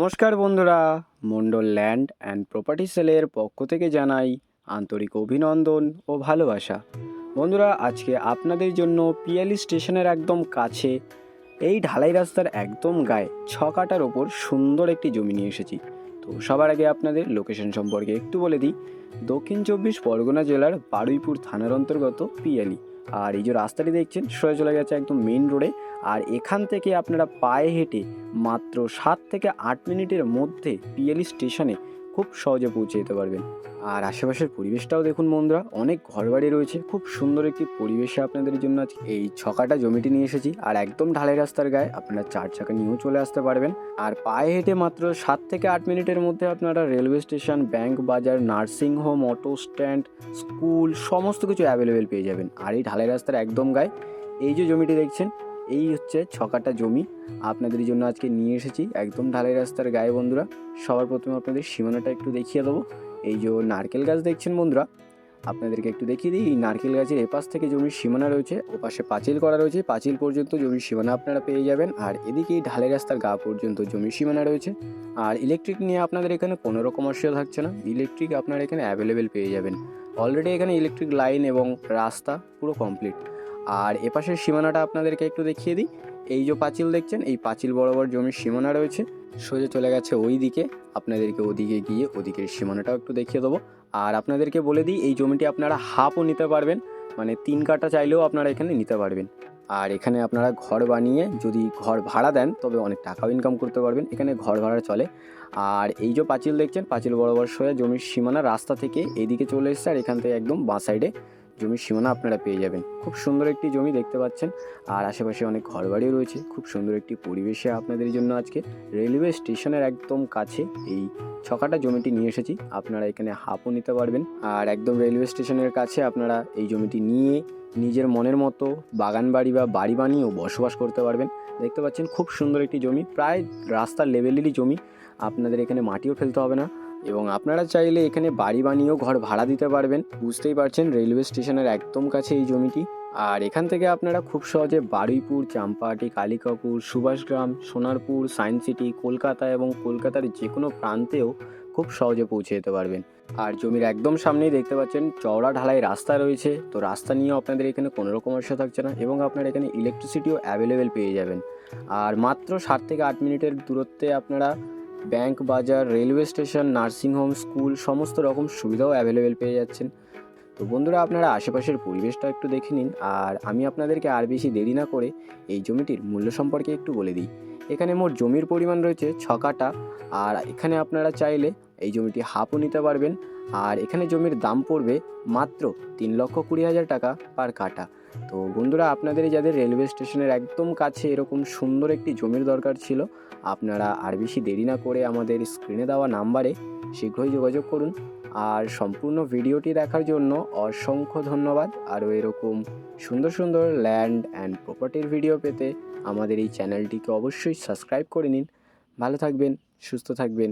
নমস্কার বন্ধুরা, Mondal land and property সেলের পক্ষ থেকে জানাই আন্তরিক অভিনন্দন ও ভালোবাসা। বন্ধুরা, আজকে আপনাদের জন্য পিয়ালি স্টেশনের একদম কাছে এই ঢালাই রাস্তার একদম গায়ে 6 কাঠার ওপর সুন্দর একটি জমি নিয়ে এসেছি। তো সবার আগে আপনাদের লোকেশন সম্পর্কে একটু বলে দিই। দক্ষিণ 24 পরগনা জেলার বারুইপুর থানার অন্তর্গত পিয়ালি। আর এই যে রাস্তাটি দেখছেন সোজা চলে গেছে একদম মেইন রোডে। আর এখান থেকে আপনারা পায়ে হেঁটে মাত্র 7 থেকে 8 মিনিটের মধ্যে পিয়ালি স্টেশনে খুব সহজে পৌঁছে যেতে পারবেন। আর আশেপাশের পরিবেশটাও দেখুন বন্ধুরা, অনেক ঘরবাড়ি রয়েছে, খুব সুন্দর একটি পরিবেশে আপনাদের জন্য আজকে এই 6 কাঠা জমিটি নিয়ে এসেছি। আর একদম ঢালাই রাস্তার গায়ে আপনারা 4 চাকা নিয়েও চলে আসতে পারবেন। আর পায়ে হেঁটে মাত্র 7 থেকে 8 মিনিটের মধ্যে আপনারা রেলওয়ে স্টেশন, ব্যাংক, বাজার, nursing home, auto stand, school সমস্ত কিছু অ্যাভেলেবেল পেয়ে যাবেন। আর এই ঢালাই রাস্তার একদম গায়ে এই যে জমিটি দেখছেন, এই হচ্ছে 6 কাঠা জমি আপনাদের জন্য আজকে নিয়ে এসেছি একদম ঢালাই রাস্তার গায়ে। বন্ধুরা, সবার প্রথমে আপনাদের সীমানাটা একটু দেখিয়ে দেবো। এই যে নারকেল গাছ দেখছেন বন্ধুরা, আপনাদেরকে একটু দেখিয়ে দিই। এই নারকেল গাছের এপাশ থেকে জমির সীমানা রয়েছে, ওপাশে পাঁচিল করা রয়েছে, পাঁচিল পর্যন্ত জমির সীমানা আপনারা পেয়ে যাবেন। আর এদিকে এই ঢালাই রাস্তার গা পর্যন্ত জমির সীমানা রয়েছে। আর ইলেকট্রিক নিয়ে আপনাদের এখানে কোনো রকম অসুবিধা থাকছে না, ইলেকট্রিক আপনারা এখানে অ্যাভেলেবেল পেয়ে যাবেন। অলরেডি এখানে ইলেকট্রিক লাইন এবং রাস্তা পুরো কমপ্লিট। আর এপাশের সীমানাটা আপনাদেরকে একটু দেখিয়ে দিই। এই যে পাঁচিল দেখছেন, এই পাঁচিল বরাবর জমির সীমানা রয়েছে, সোজা চলে গেছে ওই দিকে। আপনাদেরকে ওদিকে গিয়ে ওদিকের সীমানাটাও একটু দেখিয়ে দেবো। আর আপনাদেরকে বলে দিই, এই জমিটি আপনারা হাফও নিতে পারবেন, মানে 3 কাঠা চাইলেও আপনারা এখানে নিতে পারবেন। আর এখানে আপনারা ঘর বানিয়ে যদি ঘর ভাড়া দেন তবে অনেক টাকাও ইনকাম করতে পারবেন, এখানে ঘর ভাড়া চলে। আর এই যে পাঁচিল দেখছেন, পাঁচিল বরাবর সোজা জমির সীমানা রাস্তা থেকে এইদিকে চলে এসছে। আর এখান থেকে একদম বাঁ সাইডে জমির সীমানা আপনারা পেয়ে যাবেন। খুব সুন্দর একটি জমি দেখতে পাচ্ছেন। আর আশেপাশে অনেক ঘরবাড়িও রয়েছে, খুব সুন্দর একটি পরিবেশে আপনাদের জন্য আজকে রেলওয়ে স্টেশনের একদম কাছে এই 6 কাঠা জমিটি নিয়ে এসেছি। আপনারা এখানে হাফও নিতে পারবেন। আর একদম রেলওয়ে স্টেশনের কাছে আপনারা এই জমিটি নিয়ে নিজের মনের মতো বাগান বাড়ি বা বাড়ি বানিয়েও বসবাস করতে পারবেন। দেখতে পাচ্ছেন খুব সুন্দর একটি জমি, প্রায় রাস্তার লেভেলেরই জমি, আপনাদের এখানে মাটিও ফেলতে হবে না। এবং আপনারা চাইলে এখানে বাড়ি বানিয়েও ঘর ভাড়া দিতে পারবেন। বুঝতেই পারছেন রেলওয়ে স্টেশনের একদম কাছে এই জমিটি। আর এখান থেকে আপনারা খুব সহজে বারুইপুর, চাম্পাহাটি, কালিকাপুর, সুভাষগ্রাম, সোনারপুর, সায়েন্স সিটি, কলকাতা এবং কলকাতার যে কোনো প্রান্তেও খুব সহজে পৌঁছে যেতে পারবেন। আর জমির একদম সামনেই দেখতে পাচ্ছেন চওড়া ঢালাই রাস্তা রয়েছে, তো রাস্তা নিয়েও আপনাদের এখানে কোনো রকম সমস্যা থাকছে না। এবং আপনারা এখানে ইলেকট্রিসিটিও অ্যাভেলেবেল পেয়ে যাবেন। আর মাত্র 7 থেকে 8 মিনিটের দূরত্বে আপনারা ব্যাংক, বাজার, রেলওয়ে স্টেশন, নার্সিংহোম, স্কুল সমস্ত রকম সুবিধাও অ্যাভেলেবেল পেয়ে যাচ্ছেন। তো বন্ধুরা, আপনারা আশেপাশের পরিবেশটা একটু দেখে নিন। আর আমি আপনাদেরকে আর বেশি দেরি না করে এই জমিটির মূল্য সম্পর্কে একটু বলে দিই। এখানে মোট জমির পরিমাণ রয়েছে 6 কাঠা। আর এখানে আপনারা চাইলে এই জমিটি হাফও নিতে পারবেন। আর এখানে জমির দাম পড়বে মাত্র 3,20,000 টাকা পার কাঠা। তো বন্ধুরা, আপনাদের যাদের রেলওয়ে স্টেশনের একদম কাছে এরকম সুন্দর একটি জমির দরকার ছিল, আপনারা আর বেশি দেরি না করে আমাদের স্ক্রিনে দেওয়া নাম্বারে শীঘ্রই যোগাযোগ করুন। আর সম্পূর্ণ ভিডিওটি দেখার জন্য অসংখ্য ধন্যবাদ। আরও এরকম সুন্দর সুন্দর ল্যান্ড অ্যান্ড প্রপার্টির ভিডিও পেতে আমাদের এই চ্যানেলটিকে অবশ্যই সাবস্ক্রাইব করে নিন। ভালো থাকবেন, সুস্থ থাকবেন,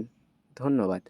ধন্যবাদ।